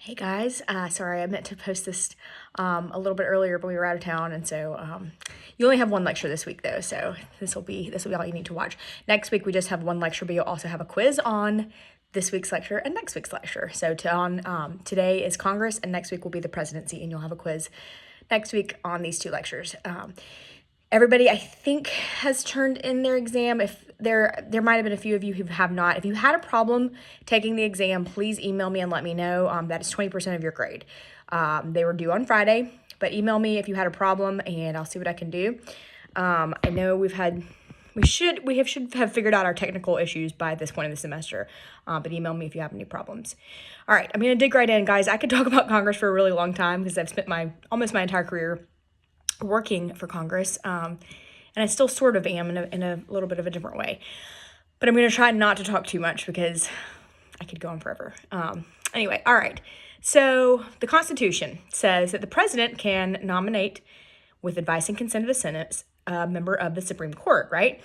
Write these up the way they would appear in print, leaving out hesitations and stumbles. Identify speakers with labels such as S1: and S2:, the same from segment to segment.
S1: Hey guys, sorry I meant to post this a little bit earlier, but we were out of town, and so you only have one lecture this week though, so this will be all you need to watch. Next week we just have one lecture, but you'll also have a quiz on this week's lecture and next week's lecture. So today is Congress, and next week will be the presidency, and you'll have a quiz next week on these two lectures. Everybody, I think, has turned in their exam. If there might have been a few of you who have not. If you had a problem taking the exam, please email me and let me know. That is 20% of your grade. They were due on Friday, but email me if you had a problem, and I'll see what I can do. I know we should have figured out our technical issues by this point in the semester, but email me if you have any problems. All right, I'm gonna dig right in, guys. I could talk about Congress for a really long time because I've spent almost my entire career working for Congress, and I still sort of am in a little bit of a different way. But I'm going to try not to talk too much because I could go on forever. Anyway, all right. So the Constitution says that the president can nominate, with advice and consent of the Senate, a member of the Supreme Court, right?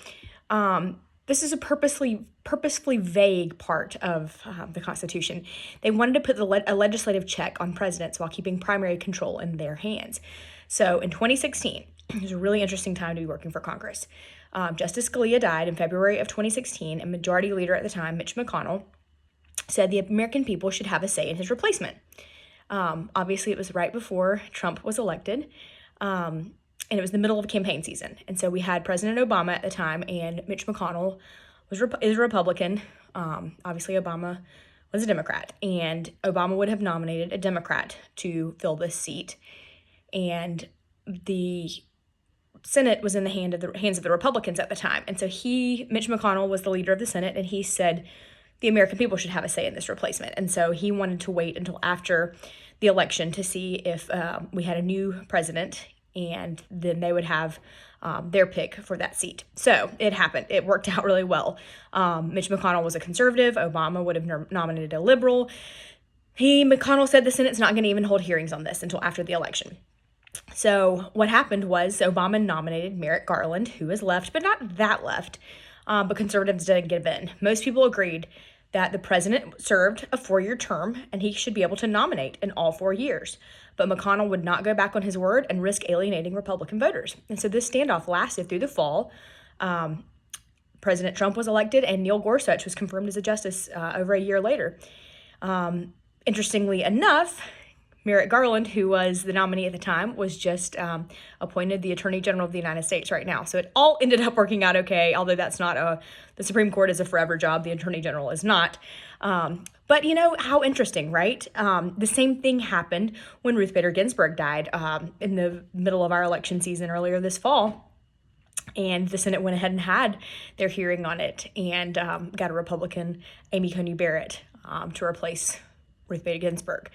S1: This is a purposefully vague part of the Constitution. They wanted to put a legislative check on presidents while keeping primary control in their hands. So in 2016, it was a really interesting time to be working for Congress. Justice Scalia died in February of 2016, and Majority Leader at the time, Mitch McConnell, said the American people should have a say in his replacement. Obviously, it was right before Trump was elected, and it was the middle of campaign season. And so we had President Obama at the time, and Mitch McConnell is a Republican. Obviously, Obama was a Democrat, and Obama would have nominated a Democrat to fill this seat. And the Senate was in the hands of the Republicans at the time. And so Mitch McConnell was the leader of the Senate, and he said the American people should have a say in this replacement. And so he wanted to wait until after the election to see if we had a new president, and then they would have their pick for that seat. So it happened. It worked out really well. Mitch McConnell was a conservative. Obama would have nominated a liberal. McConnell said the Senate's not going to even hold hearings on this until after the election. So what happened was Obama nominated Merrick Garland, who is left, but not that left, but conservatives didn't give in. Most people agreed that the president served a 4-year term and he should be able to nominate in all 4 years. But McConnell would not go back on his word and risk alienating Republican voters. And so this standoff lasted through the fall. President Trump was elected, and Neil Gorsuch was confirmed as a justice over a year later. Interestingly enough, Merrick Garland, who was the nominee at the time, was just appointed the Attorney General of the United States right now. So it all ended up working out okay, although that's not the Supreme Court is a forever job. The Attorney General is not. But you know, how interesting, right? The same thing happened when Ruth Bader Ginsburg died in the middle of our election season earlier this fall. And the Senate went ahead and had their hearing on it and got a Republican, Amy Coney Barrett, to replace Ruth Bader Ginsburg.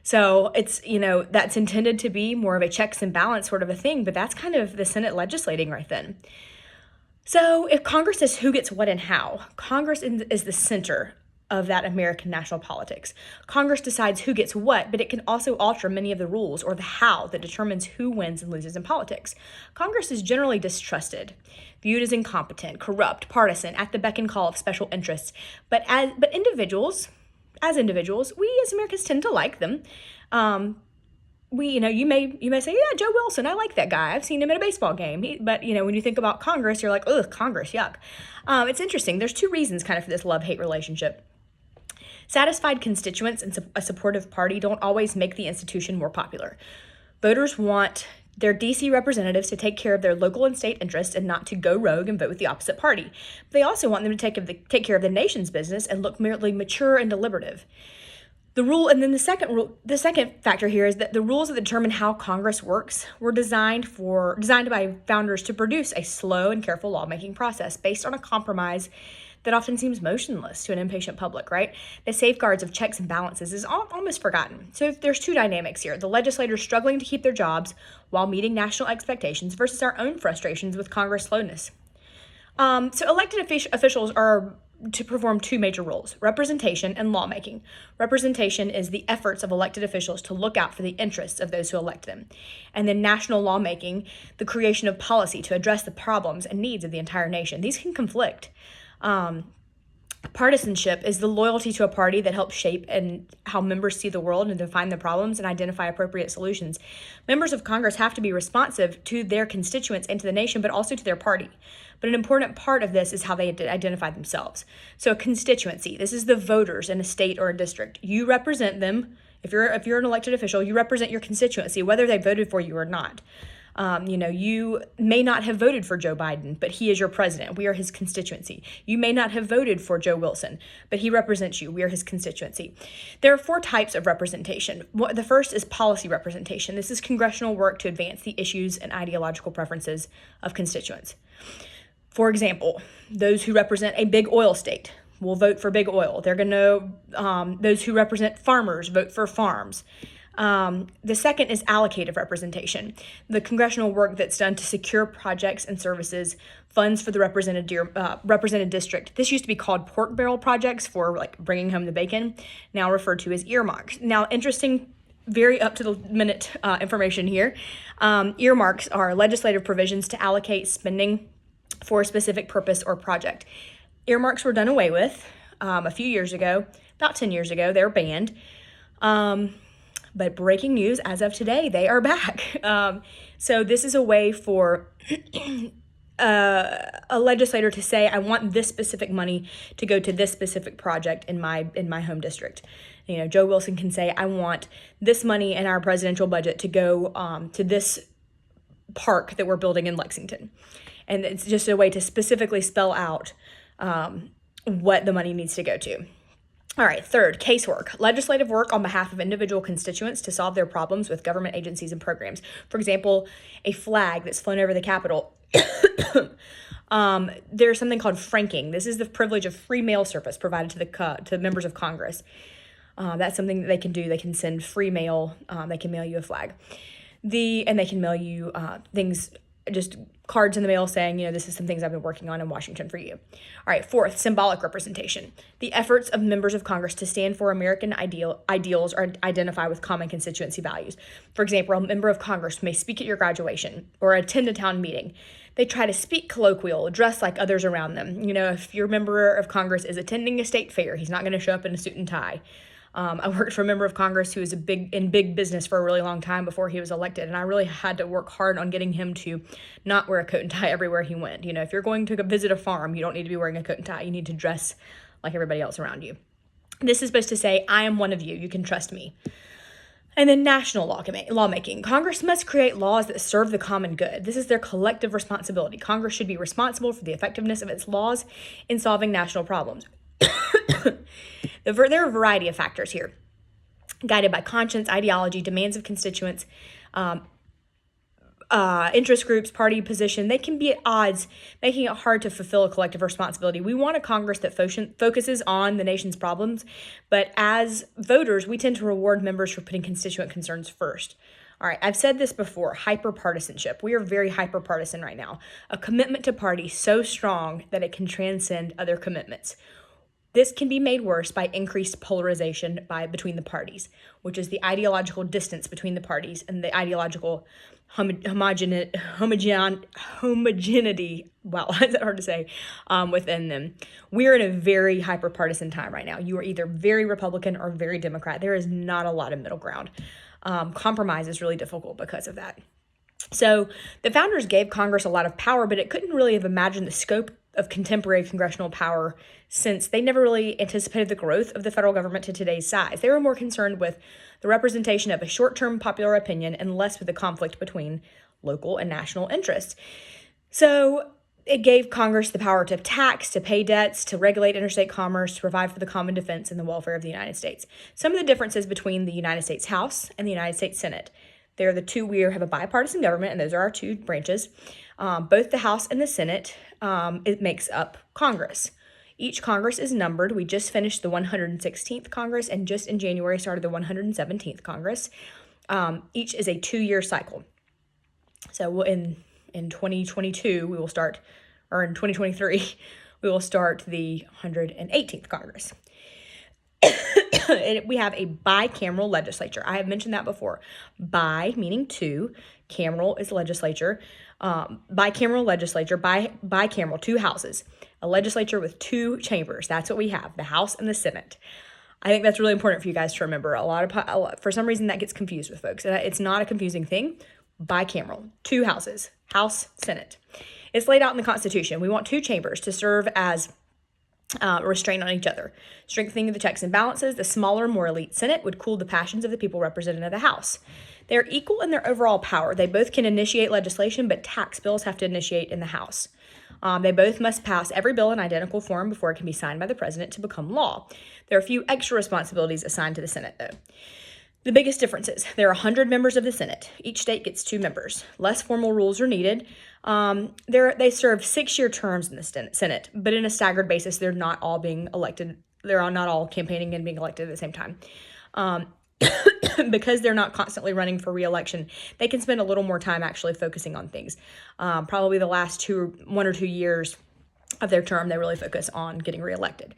S1: So it's, that's intended to be more of a checks and balance sort of a thing, but that's kind of the Senate legislating right then. So if Congress says who gets what and how, Congress is the center of that American national politics. Congress decides who gets what, but it can also alter many of the rules or the how that determines who wins and loses in politics. Congress is generally distrusted, viewed as incompetent, corrupt, partisan, at the beck and call of special interests. But individuals, we as Americans tend to like them. You may say, yeah, Joe Wilson, I like that guy. I've seen him at a baseball game. But when you think about Congress, you're like, ugh, Congress, yuck. It's interesting. There's two reasons kind of for this love-hate relationship. Satisfied constituents and a supportive party don't always make the institution more popular. Voters want their DC representatives to take care of their local and state interests and not to go rogue and vote with the opposite party. But they also want them to take care of the nation's business and look merely mature and deliberative. The second factor here is that the rules that determine how Congress works were designed by founders to produce a slow and careful lawmaking process based on a compromise that often seems motionless to an impatient public, right? The safeguards of checks and balances is almost forgotten. So if there's two dynamics here, the legislators struggling to keep their jobs while meeting national expectations versus our own frustrations with Congress slowness. So elected officials are to perform two major roles, representation and lawmaking. Representation is the efforts of elected officials to look out for the interests of those who elect them. And then national lawmaking, the creation of policy to address the problems and needs of the entire nation. These can conflict. Partisanship is the loyalty to a party that helps shape and how members see the world and define the problems and identify appropriate solutions. Members of Congress have to be responsive to their constituents and to the nation, but also to their party. But an important part of this is how they identify themselves. So a constituency, this is the voters in a state or a district. You represent them. If you're an elected official, you represent your constituency, whether they voted for you or not. You may not have voted for Joe Biden, but he is your president. We are his constituency. You may not have voted for Joe Wilson, but he represents you. We are his constituency. There are 4 types of representation. The first is policy representation. This is congressional work to advance the issues and ideological preferences of constituents. For example, those who represent a big oil state will vote for big oil. They're going to, those who represent farmers vote for farms. The second is allocative representation, the congressional work that's done to secure projects and services, funds for the represented district. This used to be called pork barrel projects for like bringing home the bacon, now referred to as earmarks. Now, interesting, very up to the minute information here. Earmarks are legislative provisions to allocate spending for a specific purpose or project. Earmarks were done away with a few years ago, about 10 years ago. They were banned. But breaking news, as of today, they are back. So this is a way for a legislator to say, I want this specific money to go to this specific project in my home district. Joe Wilson can say, I want this money in our presidential budget to go to this park that we're building in Lexington. And it's just a way to specifically spell out what the money needs to go to. All right, third, casework. Legislative work on behalf of individual constituents to solve their problems with government agencies and programs. For example, a flag that's flown over the Capitol. There's something called franking. This is the privilege of free mail service provided to members of Congress. That's something that they can do. They can send free mail. They can mail you a flag. And they can mail you things, just cards in the mail saying, this is some things I've been working on in Washington for you. All right, fourth, symbolic representation. The efforts of members of Congress to stand for American ideals or identify with common constituency values. For example, a member of Congress may speak at your graduation or attend a town meeting. They try to speak colloquial, dress like others around them. If your member of Congress is attending a state fair, he's not going to show up in a suit and tie. I worked for a member of Congress who was in big business for a really long time before he was elected, and I really had to work hard on getting him to not wear a coat and tie everywhere he went. If you're going to visit a farm, you don't need to be wearing a coat and tie. You need to dress like everybody else around you. This is supposed to say, I am one of you. You can trust me. And then national lawmaking. Congress must create laws that serve the common good. This is their collective responsibility. Congress should be responsible for the effectiveness of its laws in solving national problems. There are a variety of factors here, guided by conscience, ideology, demands of constituents, interest groups, party position. They can be at odds, making it hard to fulfill a collective responsibility. We want a Congress that focuses on the nation's problems, but as voters, we tend to reward members for putting constituent concerns first. All right, I've said this before, hyperpartisanship. We are very hyperpartisan right now. A commitment to party so strong that it can transcend other commitments. This can be made worse by increased polarization between the parties, which is the ideological distance between the parties and the ideological homogeneity, wow, that's hard to say, within them. We're in a very hyper-partisan time right now. You are either very Republican or very Democrat. There is not a lot of middle ground. Compromise is really difficult because of that. So the founders gave Congress a lot of power, but it couldn't really have imagined the scope of contemporary congressional power since they never really anticipated the growth of the federal government to today's size. They were more concerned with the representation of a short-term popular opinion and less with the conflict between local and national interests. So it gave Congress the power to tax, to pay debts, to regulate interstate commerce, to provide for the common defense and the welfare of the United States. Some of the differences between the United States House and the United States Senate. They're the two. We have a bipartisan government, and those are our two branches. Both the House and the Senate, it makes up Congress. Each Congress is numbered. We just finished the 116th Congress, and just in January started the 117th Congress. Each is a 2-year cycle. So in 2022, we will start, or in 2023, we will start the 118th Congress. We have a bicameral legislature. I have mentioned that before. Bi meaning two, cameral is legislature. Bicameral legislature, bicameral, two houses. A legislature with two chambers. That's what we have, the House and the Senate. I think that's really important for you guys to remember. For some reason that gets confused with folks. It's not a confusing thing. Bicameral, two houses, House, Senate. It's laid out in the Constitution. We want two chambers to serve as restraint on each other. Strengthening the checks and balances, the smaller, more elite Senate would cool the passions of the people represented in the House. They are equal in their overall power. They both can initiate legislation, but tax bills have to initiate in the House. They both must pass every bill in identical form before it can be signed by the president to become law. There are a few extra responsibilities assigned to the Senate, though. The biggest differences: there are 100 members of the Senate. Each state gets 2 members. Less formal rules are needed. They serve 6-year terms in the Senate, but in a staggered basis. They're not all being elected. They're not all campaigning and being elected at the same time. Because they're not constantly running for re-election, they can spend a little more time actually focusing on things. Probably the last 1 or 2 years of their term, they really focus on getting re-elected.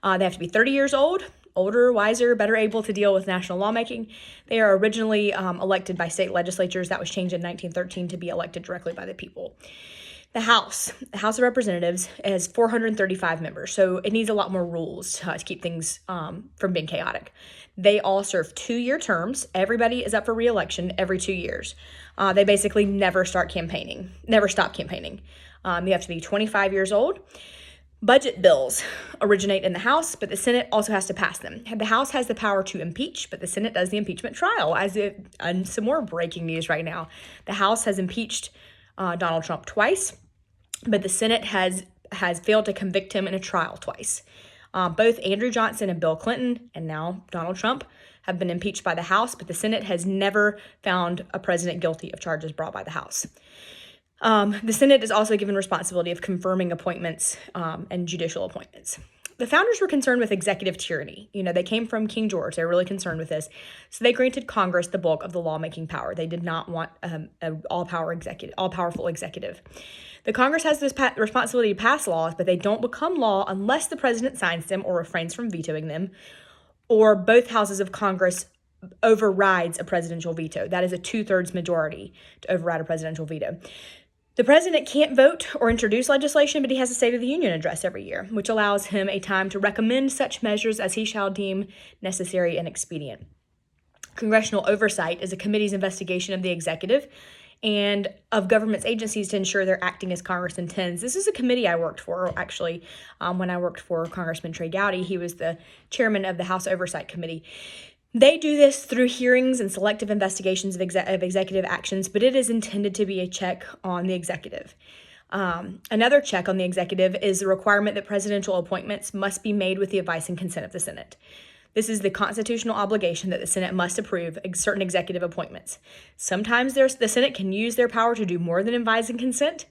S1: They have to be 30 years old, older, wiser, better able to deal with national lawmaking. They are originally elected by state legislatures. That was changed in 1913 to be elected directly by the people. The House of Representatives has 435 members, so it needs a lot more rules to keep things from being chaotic. They all serve 2-year terms. Everybody is up for re-election every 2 years. They basically never stop campaigning. You have to be 25 years old. Budget bills originate in the House, but the Senate also has to pass them. The House has the power to impeach, but the Senate does the impeachment trial. And some more breaking news right now. The House has impeached Donald Trump twice, but the Senate has failed to convict him in a trial twice. Both Andrew Johnson and Bill Clinton, and now Donald Trump, have been impeached by the House, but the Senate has never found a president guilty of charges brought by the House. The Senate is also given responsibility of confirming appointments and judicial appointments. The founders were concerned with executive tyranny. They came from King George. They were really concerned with this. So they granted Congress the bulk of the lawmaking power. They did not want an all-powerful executive. The Congress has this responsibility to pass laws, but they don't become law unless the president signs them or refrains from vetoing them, or both houses of Congress overrides a presidential veto. That is a 2/3 majority to override a presidential veto. The president can't vote or introduce legislation, but he has a State of the Union address every year, which allows him a time to recommend such measures as he shall deem necessary and expedient. Congressional oversight is a committee's investigation of the executive and of government's agencies to ensure they're acting as Congress intends. This is a committee I worked for, actually, when I worked for Congressman Trey Gowdy. He was the chairman of the House Oversight Committee. They do this through hearings and selective investigations of executive actions, but it is intended to be a check on the executive. Another check on the executive is the requirement that presidential appointments must be made with the advice and consent of the Senate. This is the constitutional obligation that the Senate must approve certain executive appointments. Sometimes the Senate can use their power to do more than advise and consent,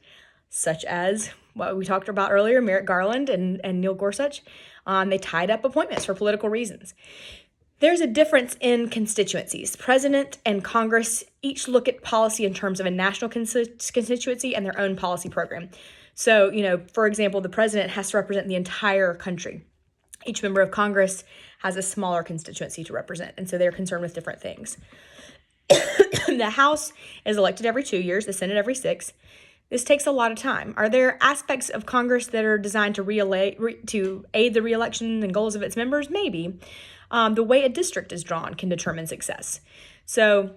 S1: such as what we talked about earlier, Merrick Garland and Neil Gorsuch. They tied up appointments for political reasons. There's a difference in constituencies. President and Congress each look at policy in terms of a national constituency and their own policy program. So, for example, the president has to represent the entire country. Each member of Congress has a smaller constituency to represent, and so they're concerned with different things. The House is elected every 2 years, the Senate every 6. This takes a lot of time. Are there aspects of Congress that are designed to aid the re-election and goals of its members? Maybe. The way a district is drawn can determine success. So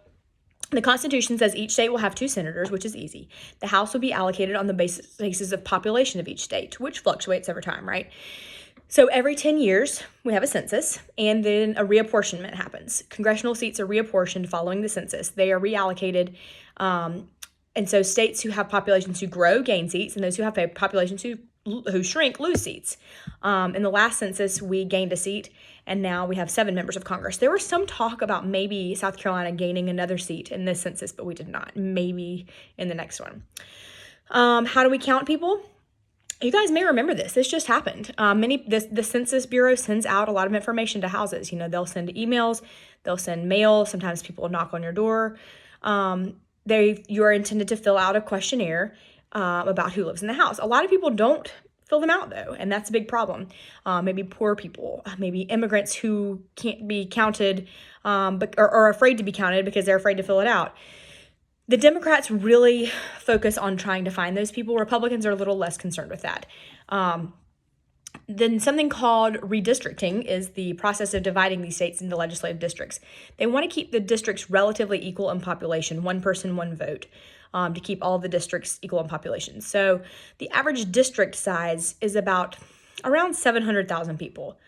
S1: the Constitution says each state will have 2 senators, which is easy. The House will be allocated on the basis of population of each state, which fluctuates over time, right? So every 10 years, we have a census, and then a reapportionment happens. Congressional seats are reapportioned following the census. They are reallocated, and so states who have populations who grow gain seats, and those who have populations who shrink lose seats. In the last census, we gained a seat, and now we have 7 members of Congress. There was some talk about maybe South Carolina gaining another seat in this census, but we did not. Maybe in the next one. How do we count people? You guys may remember this. This just happened. The Census Bureau sends out a lot of information to houses. They'll send emails, they'll send mail. Sometimes people will knock on your door. You are intended to fill out a questionnaire about who lives in the house. A lot of people don't fill them out though, and that's a big problem. Maybe poor people, maybe immigrants who can't be counted, but are afraid to be counted because they're afraid to fill it out. The Democrats really focus on trying to find those people. Republicans are a little less concerned with that. Then something called redistricting is the process of dividing these states into legislative districts. They want to keep the districts relatively equal in population, one person, one vote, to keep all the districts equal in population. So the average district size is about around 700,000 people,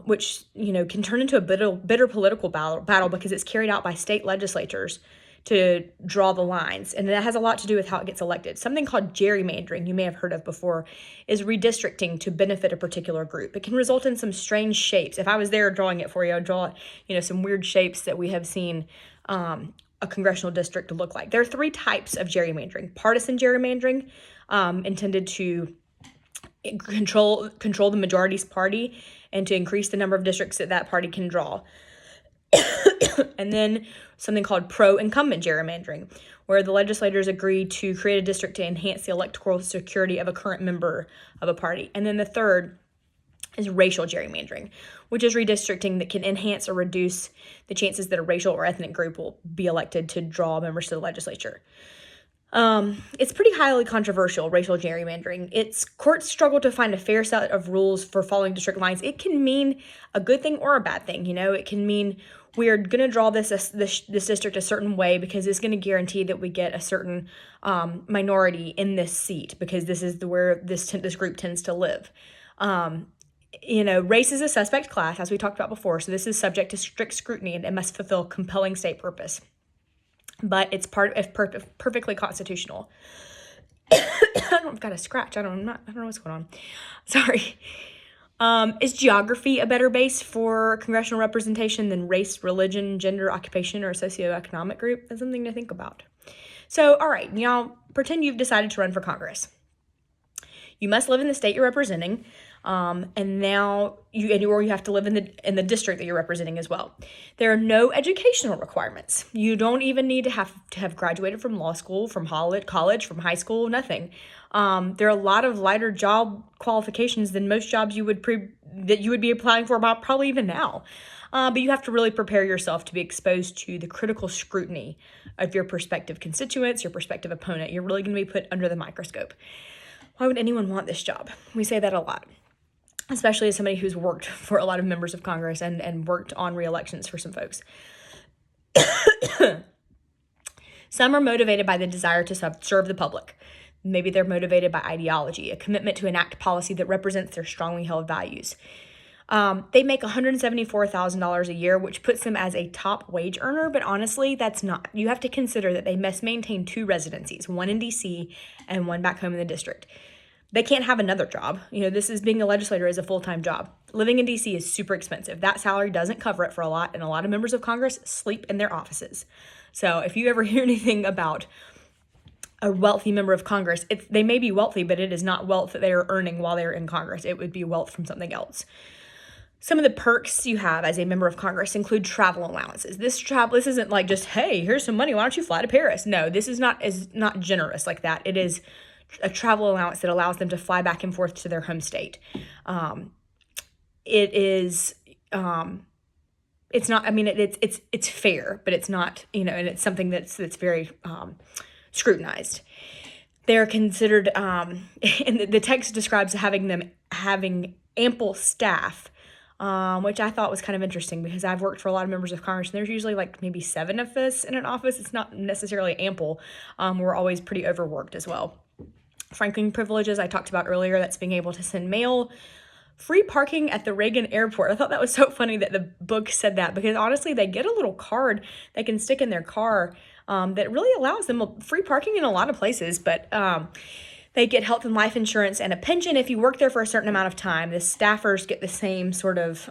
S1: which, can turn into a bitter political battle because it's carried out by state legislatures to draw the lines. And that has a lot to do with how it gets elected. Something called gerrymandering, you may have heard of before, is redistricting to benefit a particular group. It can result in some strange shapes. If I was there drawing it for you, I'd draw, some weird shapes that we have seen a congressional district to look like. There are 3 types of gerrymandering. Partisan gerrymandering, intended to control the majority's party and to increase the number of districts that party can draw. And then something called pro-incumbent gerrymandering, where the legislators agree to create a district to enhance the electoral security of a current member of a party. And then the third is racial gerrymandering, which is redistricting that can enhance or reduce the chances that a racial or ethnic group will be elected to draw members to the legislature. It's pretty highly controversial, racial gerrymandering. Courts struggle to find a fair set of rules for following district lines. It can mean a good thing or a bad thing. It can mean we're going to draw this district a certain way because it's going to guarantee that we get a certain minority in this seat because this is where this group tends to live. Race is a suspect class, as we talked about before, so this is subject to strict scrutiny and it must fulfill compelling state purpose. But it's perfectly constitutional. I've got a scratch. I don't know what's going on. Sorry. Is geography a better base for congressional representation than race, religion, gender, occupation, or socioeconomic group? That's something to think about. So, all right, now pretend you've decided to run for Congress. You must live in the state you're representing, and now you have to live in the district that you're representing as well. There are no educational requirements. You don't even need to have graduated from law school, from college, from high school, nothing. There are a lot of lighter job qualifications than most jobs that you would be applying for probably even now. But you have to really prepare yourself to be exposed to the critical scrutiny of your prospective constituents, your prospective opponent. You're really going to be put under the microscope. Why would anyone want this job? We say that a lot, especially as somebody who's worked for a lot of members of Congress and worked on re-elections for some folks. Some are motivated by the desire to serve the public. Maybe they're motivated by ideology, a commitment to enact policy that represents their strongly held values. They make $174,000 a year, which puts them as a top wage earner, but honestly, that's not. You have to consider that they must maintain 2 residencies, one in D.C. and one back home in the district. They can't have another job. Being a legislator is a full-time job. Living in D.C. is super expensive. That salary doesn't cover it for a lot, and a lot of members of Congress sleep in their offices. So if you ever hear anything about a wealthy member of Congress, they may be wealthy, but it is not wealth that they are earning while they're in Congress. It would be wealth from something else. Some of the perks you have as a member of Congress include travel allowances. This isn't like just, hey, here's some money, why don't you fly to Paris? No, this is not generous like that. It is a travel allowance that allows them to fly back and forth to their home state. It's not, it's fair, but it's not, and it's something that's very scrutinized. They're considered, and the text describes having ample staff, which I thought was kind of interesting because I've worked for a lot of members of Congress and there's usually like maybe 7 of us in an office. It's not necessarily ample. We're always pretty overworked as well. Franking privileges I talked about earlier, that's being able to send mail. Free parking at the Reagan Airport. I thought that was so funny that the book said that because honestly, they get a little card they can stick in their car that really allows them free parking in a lot of places, but they get health and life insurance and a pension if you work there for a certain amount of time. The staffers get the same sort of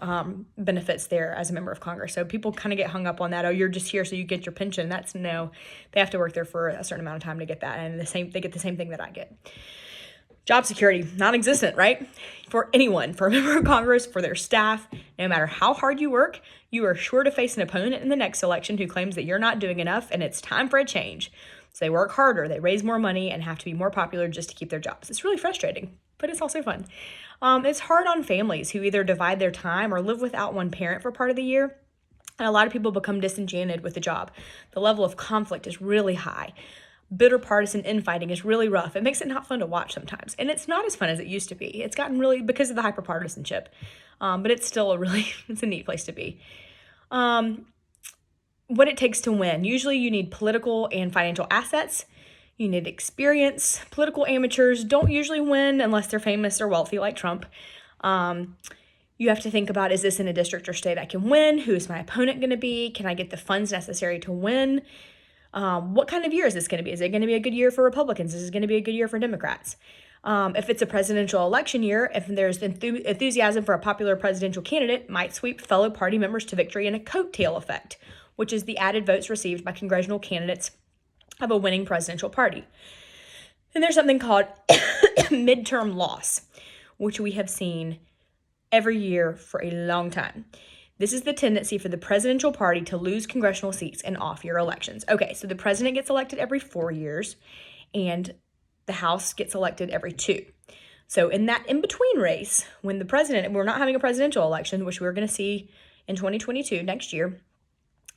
S1: benefits there as a member of Congress. So people kind of get hung up on that. Oh, you're just here so you get your pension. That's no. They have to work there for a certain amount of time to get that, and they get the same thing that I get. Job security, non-existent, right? For anyone, for a member of Congress, for their staff, no matter how hard you work, you are sure to face an opponent in the next election who claims that you're not doing enough and it's time for a change. So they work harder, they raise more money, and have to be more popular just to keep their jobs. It's really frustrating. but it's also fun. It's hard on families who either divide their time or live without one parent for part of the year. And a lot of people become disenchanted with the job. The level of conflict is really high. Bitter partisan infighting is really rough. It makes it not fun to watch sometimes. And it's not as fun as it used to be. It's gotten really, because of the hyperpartisanship. But it's still it's a neat place to be. What it takes to win. Usually you need political and financial assets. You need experience. Political amateurs don't usually win unless they're famous or wealthy like Trump. You have to think about, is this in a district or state I can win? Who is my opponent going to be? Can I get the funds necessary to win? What kind of year is this going to be? Is it going to be a good year for Republicans? Is it going to be a good year for Democrats? If it's a presidential election year, if there's enthusiasm for a popular presidential candidate, might sweep fellow party members to victory in a coattail effect, which is the added votes received by congressional candidates of a winning presidential party. And there's something called midterm loss, which we have seen every year for a long time. This is the tendency for the presidential party to lose congressional seats in off-year elections. Okay, so the president gets elected every 4 years, and the House gets elected every 2. So in that in-between race, when the president, we're not having a presidential election, which we're going to see in 2022, next year,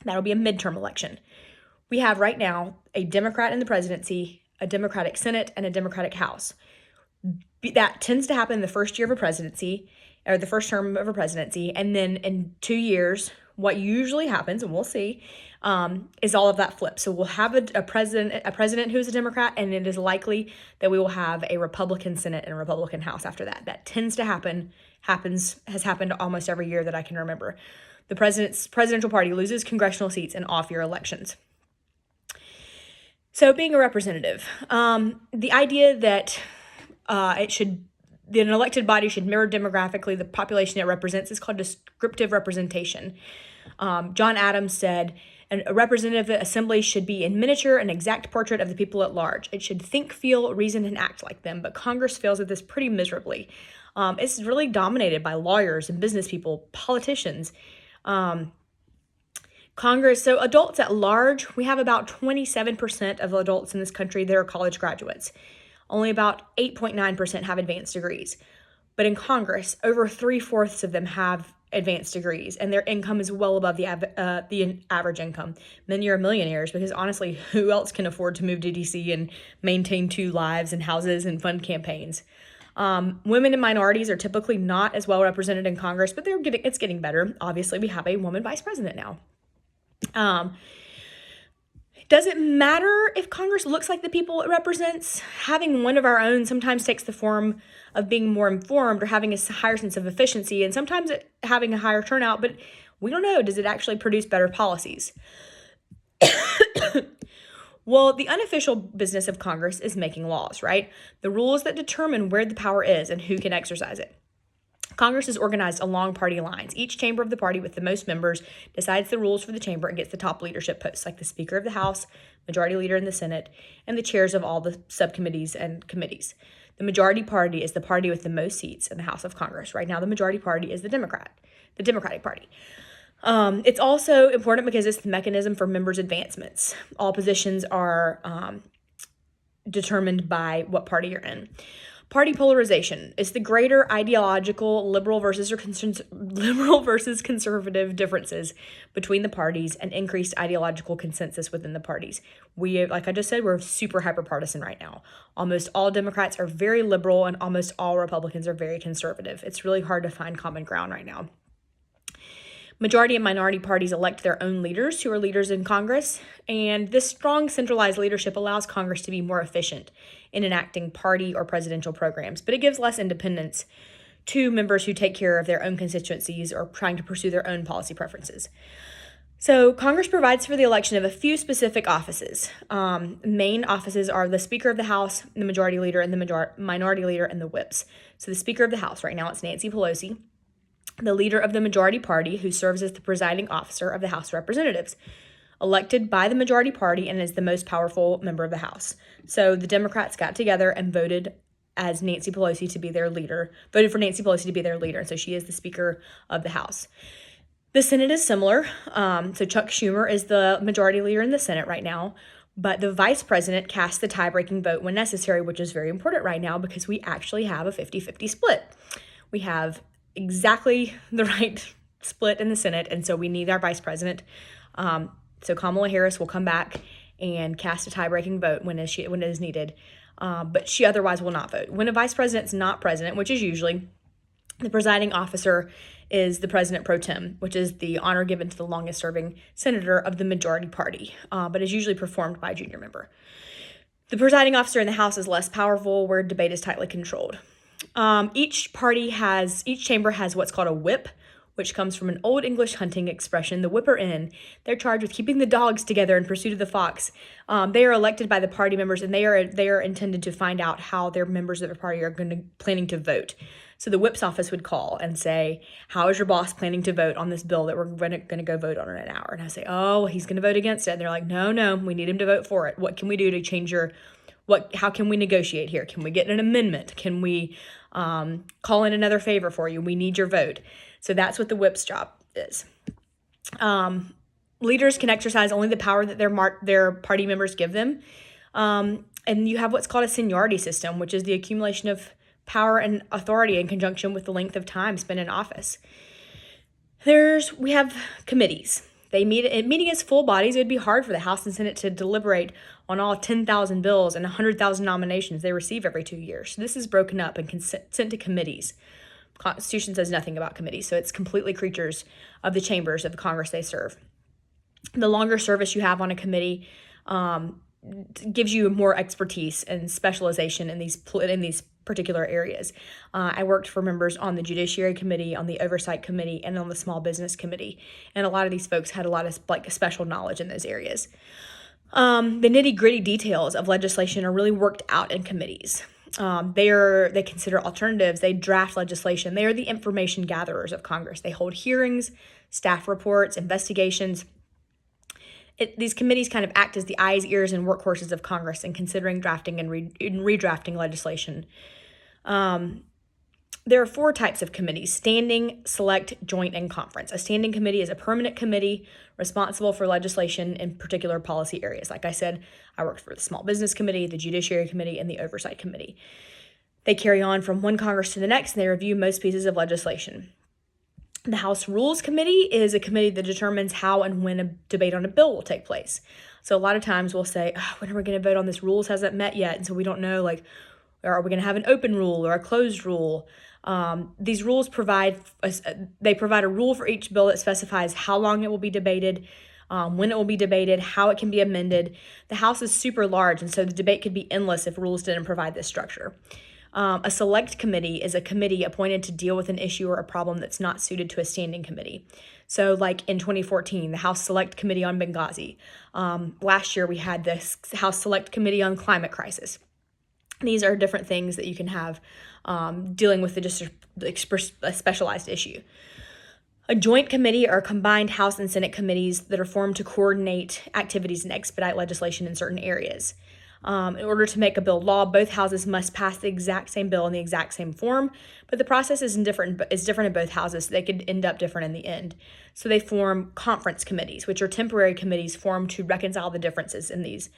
S1: that'll be a midterm election. We have right now a Democrat in the presidency, a Democratic Senate, and a Democratic House. That tends to happen in the first year of a presidency, or the first term of a presidency, and then in 2 years, what usually happens, and we'll see, is all of that flips. So we'll have a president who's a Democrat, and it is likely that we will have a Republican Senate and a Republican House after that. That tends to has happened almost every year that I can remember. The presidential party loses congressional seats in off-year elections. So being a representative, the idea that an elected body should mirror demographically the population it represents is called descriptive representation. John Adams said, a representative assembly should be in miniature an exact portrait of the people at large. It should think, feel, reason, and act like them, but Congress fails at this pretty miserably. It's really dominated by lawyers and business people, politicians. Congress, so adults at large, we have about 27% of adults in this country that are college graduates. Only about 8.9% have advanced degrees. But in Congress, over 3/4 of them have advanced degrees, and their income is well above the average income. Many are millionaires because honestly, who else can afford to move to DC and maintain 2 lives and houses and fund campaigns? Women and minorities are typically not as well represented in Congress, but it's getting better. Obviously, we have a woman vice president now. Does it matter if Congress looks like the people it represents? Having one of our own sometimes takes the form of being more informed or having a higher sense of efficiency, and sometimes having a higher turnout, but we don't know. Does it actually produce better policies? Well, the unofficial business of Congress is making laws, right? The rules that determine where the power is and who can exercise it. Congress is organized along party lines. Each chamber of the party with the most members decides the rules for the chamber and gets the top leadership posts, like the Speaker of the House, Majority Leader in the Senate, and the chairs of all the subcommittees and committees. The majority party is the party with the most seats in the House of Congress. Right now, the majority party is the Democratic Party. It's also important because it's the mechanism for members' advancements. All positions are determined by what party you're in. Party polarization is the greater ideological liberal versus conservative differences between the parties and increased ideological consensus within the parties. Like I just said, we're super hyperpartisan right now. Almost all Democrats are very liberal and almost all Republicans are very conservative. It's really hard to find common ground right now. Majority and minority parties elect their own leaders who are leaders in Congress, and this strong centralized leadership allows Congress to be more efficient in enacting party or presidential programs, but it gives less independence to members who take care of their own constituencies or trying to pursue their own policy preferences. So Congress provides for the election of a few specific offices. Main offices are the Speaker of the House, the Majority Leader, and the Minority Leader, and the whips. So the Speaker of the House, right now it's Nancy Pelosi, the leader of the majority party, who serves as the presiding officer of the House of Representatives, elected by the majority party and is the most powerful member of the House. So the Democrats got together and voted for Nancy Pelosi to be their leader, and so she is the Speaker of the House. The Senate is similar. So Chuck Schumer is the majority leader in the Senate right now. But the vice president casts the tie-breaking vote when necessary, which is very important right now because we actually have a 50-50 split. We have exactly the right split in the Senate, and so we need our vice president. So Kamala Harris will come back and cast a tie-breaking vote when it is needed, but she otherwise will not vote. When a vice president's not president, which is usually, the presiding officer is the president pro tem, which is the honor given to the longest serving senator of the majority party, but is usually performed by a junior member. The presiding officer in the House is less powerful, where debate is tightly controlled. Each chamber has what's called a whip, which comes from an old English hunting expression, the whipper in. They're charged with keeping the dogs together in pursuit of the fox. They are elected by the party members, and they are intended to find out how their members of the party are planning to vote. So the whip's office would call and say, how is your boss planning to vote on this bill that we're going to go vote on in an hour? And I say, oh, he's going to vote against it. And they're like, no, we need him to vote for it. What can we do to change how can we negotiate here? Can we get an amendment? Can we call in another favor for you? We need your vote. So that's what the whip's job is. Leaders can exercise only the power that their party members give them. And you have what's called a seniority system, which is the accumulation of power and authority in conjunction with the length of time spent in office. We have committees. They meeting as full bodies. It would be hard for the House and Senate to deliberate on all 10,000 bills and 100,000 nominations they receive every 2 years. So this is broken up and sent to committees. Constitution says nothing about committees, so it's completely creatures of the chambers of the Congress they serve. The longer service you have on a committee gives you more expertise and specialization in these particular areas. I worked for members on the Judiciary Committee, on the Oversight Committee, and on the Small Business Committee, and a lot of these folks had a lot of special knowledge in those areas. The nitty-gritty details of legislation are really worked out in committees. They consider alternatives. They draft legislation. They are the information gatherers of Congress. They hold hearings, staff reports, investigations. These committees kind of act as the eyes, ears, and workhorses of Congress in considering drafting and redrafting legislation. There are 4 types of committees: standing, select, joint, and conference. A standing committee is a permanent committee responsible for legislation in particular policy areas. Like I said, I worked for the Small Business Committee, the Judiciary Committee, and the Oversight Committee. They carry on from one Congress to the next, and they review most pieces of legislation. The House Rules Committee is a committee that determines how and when a debate on a bill will take place. So a lot of times we'll say, when are we going to vote on this? Rules hasn't met yet, and so we don't know, are we going to have an open rule or a closed rule? These rules provide a rule for each bill that specifies how long it will be debated, when it will be debated, how it can be amended. The House is super large, and so the debate could be endless if rules didn't provide this structure. A select committee is a committee appointed to deal with an issue or a problem that's not suited to a standing committee. So like in 2014, the House Select Committee on Benghazi. Last year, we had the House Select Committee on Climate Crisis. These are different things that you can have dealing with a specialized issue. A joint committee are combined House and Senate committees that are formed to coordinate activities and expedite legislation in certain areas. In order to make a bill law, both houses must pass the exact same bill in the exact same form, but the process is different in both houses, so they could end up different in the end. So they form conference committees, which are temporary committees formed to reconcile the differences in these.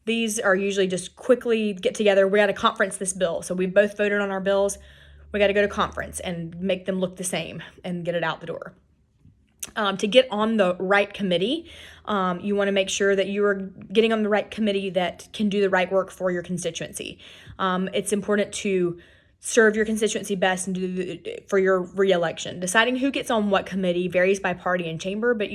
S1: These are usually just quickly get together. We got to conference this bill. So we both voted on our bills. We got to go to conference and make them look the same and get it out the door. To get on the right committee, you want to make sure that you are getting on the right committee that can do the right work for your constituency. It's important to serve your constituency best and for your reelection. Deciding who gets on what committee varies by party and chamber, but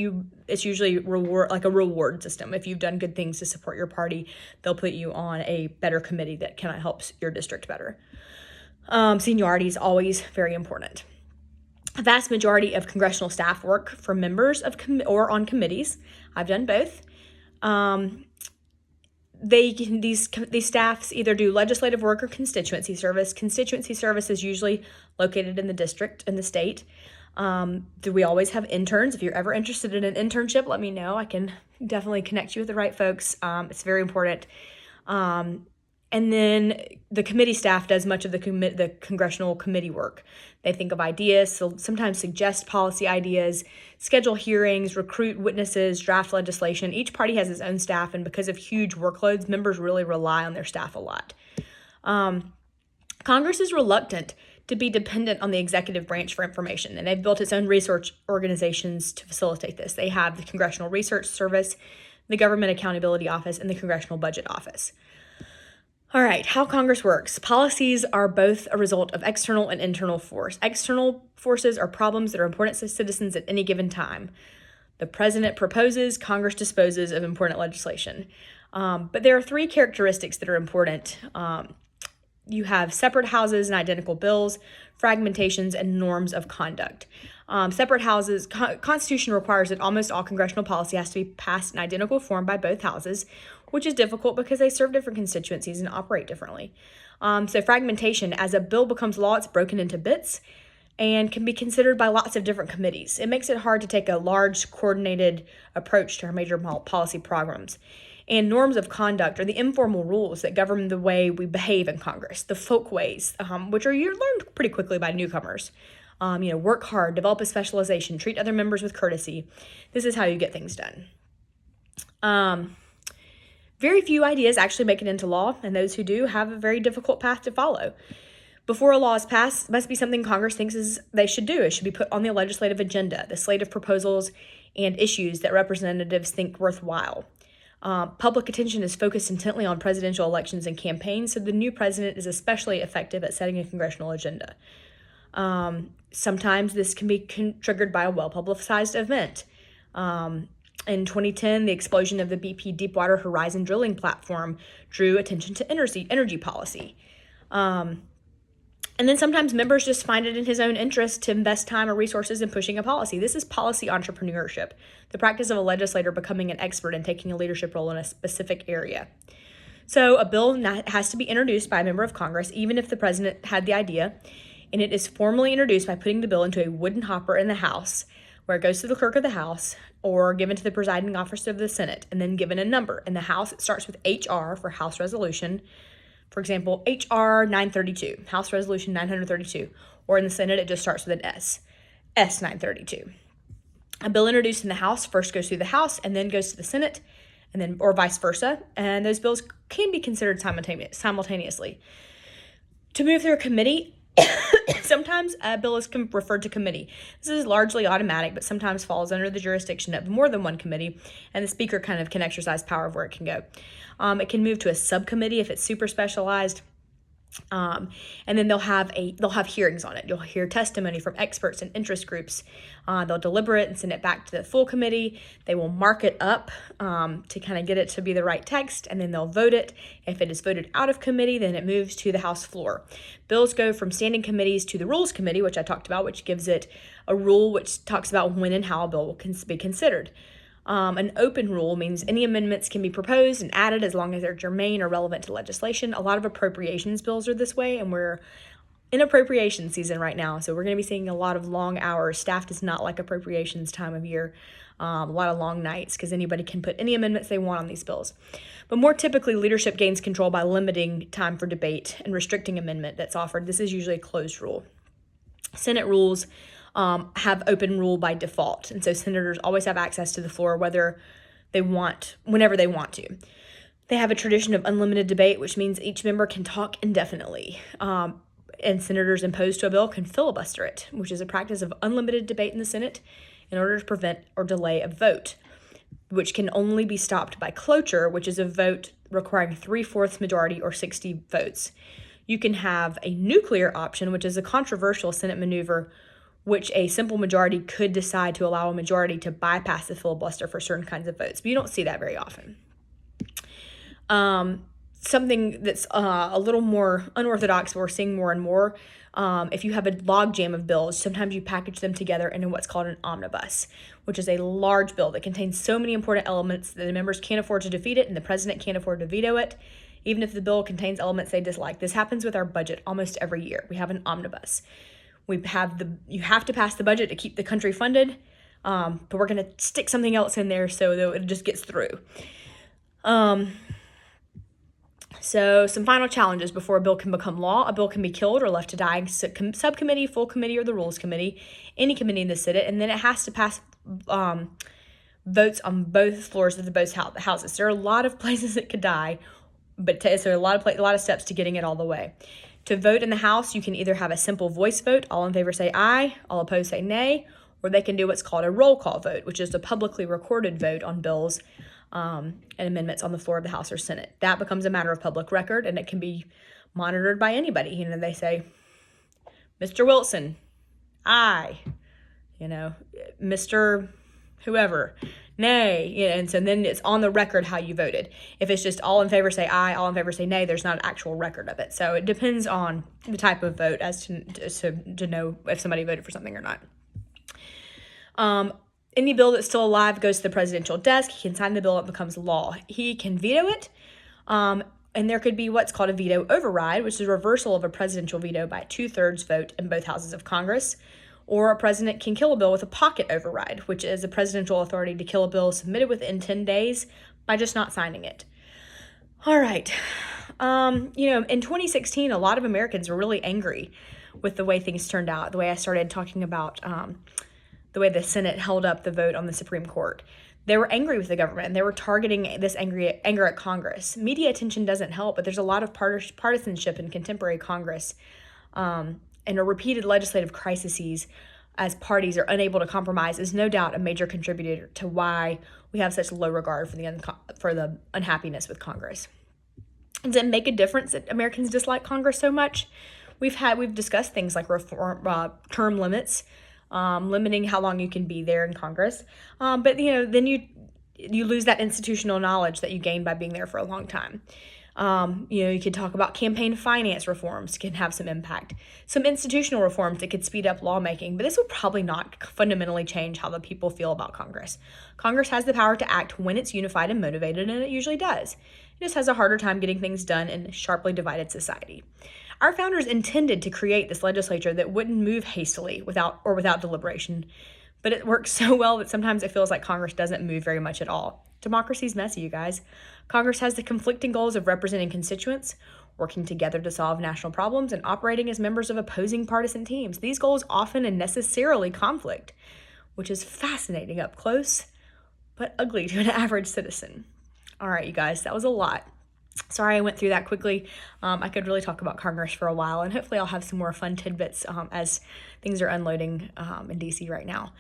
S1: it's usually a reward system. If you've done good things to support your party, they'll put you on a better committee that can help your district better. Seniority is always very important. A vast majority of congressional staff work for members of or on committees. I've done both. These staffs either do legislative work or constituency service. Constituency service is usually located in the district, in the state. Do we always have interns? If you're ever interested in an internship, let me know. I can definitely connect you with the right folks. It's very important. And then the committee staff does much of the congressional committee work. They think of ideas, so sometimes suggest policy ideas, schedule hearings, recruit witnesses, draft legislation. Each party has its own staff, and because of huge workloads, members really rely on their staff a lot. Congress is reluctant to be dependent on the executive branch for information, and they've built its own research organizations to facilitate this. They have the Congressional Research Service, the Government Accountability Office, and the Congressional Budget Office. All right, how Congress works. Policies are both a result of external and internal force. External forces are problems that are important to citizens at any given time. The president proposes, Congress disposes of important legislation. But there are three characteristics that are important. You have separate houses and identical bills, fragmentations, and norms of conduct. Separate houses, Constitution requires that almost all congressional policy has to be passed in identical form by both houses, which is difficult because they serve different constituencies and operate differently. So fragmentation, as a bill becomes law, it's broken into bits and can be considered by lots of different committees. It makes it hard to take a large, coordinated approach to our major policy programs. And norms of conduct are the informal rules that govern the way we behave in Congress, the folkways, which are learned pretty quickly by newcomers. Work hard, develop a specialization, treat other members with courtesy. This is how you get things done. Very few ideas actually make it into law, and those who do have a very difficult path to follow. Before a law is passed, it must be something Congress thinks they should do. It should be put on the legislative agenda, the slate of proposals and issues that representatives think worthwhile. Public attention is focused intently on presidential elections and campaigns, so the new president is especially effective at setting a congressional agenda. Sometimes this can be triggered by a well-publicized event. In 2010, the explosion of the BP Deepwater Horizon drilling platform drew attention to energy policy. And then sometimes members just find it in his own interest to invest time or resources in pushing a policy. This is policy entrepreneurship, the practice of a legislator becoming an expert and taking a leadership role in a specific area. So a bill has to be introduced by a member of Congress, even if the president had the idea, and it is formally introduced by putting the bill into a wooden hopper in the House, where it goes to the clerk of the House or given to the presiding officer of the Senate, and then given a number. In the House, it starts with HR for House Resolution. For example, HR 932, House Resolution 932, or in the Senate, it just starts with an S, S 932. A bill introduced in the House first goes through the House and then goes to the Senate, and then or vice versa, and those bills can be considered simultaneously. To move through a committee, sometimes a bill is referred to committee. This is largely automatic, but sometimes falls under the jurisdiction of more than one committee, and the speaker kind of can exercise power of where it can go. It can move to a subcommittee if it's super specialized. And then they'll have hearings on it. You'll hear testimony from experts and interest groups. They'll deliberate and send it back to the full committee. They will mark it up to kind of get it to be the right text, and then they'll vote it. If it is voted out of committee, then it moves to the House floor. Bills go from standing committees to the Rules Committee, which I talked about, which gives it a rule which talks about when and how a bill will be considered. An open rule means any amendments can be proposed and added as long as they're germane or relevant to legislation. A lot of appropriations bills are this way, and we're in appropriation season right now, so we're going to be seeing a lot of long hours. Staff does not like appropriations time of year, a lot of long nights, because anybody can put any amendments they want on these bills. But more typically, leadership gains control by limiting time for debate and restricting amendment that's offered. This is usually a closed rule. Senate rules have open rule by default, and so senators always have access to the floor whenever they want to. They have a tradition of unlimited debate, which means each member can talk indefinitely, and senators opposed to a bill can filibuster it, which is a practice of unlimited debate in the Senate in order to prevent or delay a vote, which can only be stopped by cloture, which is a vote requiring 3/4 majority or 60 votes. You can have a nuclear option, which is a controversial Senate maneuver, which a simple majority could decide to allow a majority to bypass the filibuster for certain kinds of votes. But you don't see that very often. Something that's a little more unorthodox, we're seeing more and more, if you have a logjam of bills, sometimes you package them together into what's called an omnibus, which is a large bill that contains so many important elements that the members can't afford to defeat it and the president can't afford to veto it, even if the bill contains elements they dislike. This happens with our budget almost every year. We have an omnibus. You have to pass the budget to keep the country funded, but we're going to stick something else in there so that it just gets through. So some final challenges before a bill can become law. A bill can be killed or left to die in subcommittee, full committee, or the Rules Committee, any committee in the Senate, and then it has to pass votes on both floors of the both houses. There are a lot of places it could die, but so a lot of steps to getting it all the way. To vote in the House, you can either have a simple voice vote, all in favor say aye, all opposed say nay, or they can do what's called a roll call vote, which is a publicly recorded vote on bills and amendments on the floor of the House or Senate. That becomes a matter of public record, and it can be monitored by anybody. You know, they say, Mr. Wilson, aye, you know, Mr. whoever, nay, you know, and so then it's on the record how you voted. If it's just all in favor say aye, all in favor say nay, there's not an actual record of it. So it depends on the type of vote as to know if somebody voted for something or not. Any bill that's still alive goes to the presidential desk. He can sign the bill, it becomes law. He can veto it. And there could be what's called a veto override, which is a reversal of a presidential veto by a 2/3 vote in both houses of Congress. Or a president can kill a bill with a pocket override, which is a presidential authority to kill a bill submitted within 10 days by just not signing it. All right. You know, in 2016, a lot of Americans were really angry with the way things turned out, the way I started talking about the way the Senate held up the vote on the Supreme Court. They were angry with the government, and they were targeting this anger at Congress. Media attention doesn't help, but there's a lot of partisanship in contemporary Congress, and a repeated legislative crises as parties are unable to compromise is no doubt a major contributor to why we have such low regard for the unhappiness with Congress. Does it make a difference that Americans dislike Congress so much? We've discussed things like term limits, limiting how long you can be there in Congress. But you know, then you lose that institutional knowledge that you gain by being there for a long time. You know, you could talk about campaign finance reforms can have some impact. Some institutional reforms that could speed up lawmaking, but this will probably not fundamentally change how the people feel about Congress. Congress has the power to act when it's unified and motivated, and it usually does. It just has a harder time getting things done in a sharply divided society. Our founders intended to create this legislature that wouldn't move hastily without deliberation, but it works so well that sometimes it feels like Congress doesn't move very much at all. Democracy's messy, you guys. Congress has the conflicting goals of representing constituents, working together to solve national problems, and operating as members of opposing partisan teams. These goals often and necessarily conflict, which is fascinating up close, but ugly to an average citizen. All right, you guys, that was a lot. Sorry I went through that quickly. I could really talk about Congress for a while, and hopefully I'll have some more fun tidbits as things are unloading in DC right now.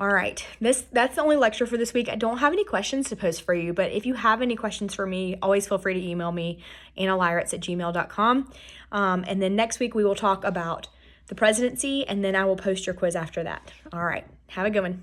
S1: All right, that's the only lecture for this week. I don't have any questions to post for you, but if you have any questions for me, always feel free to email me, annalyrets@gmail.com. And then next week we will talk about the presidency, and then I will post your quiz after that. All right, have a good one.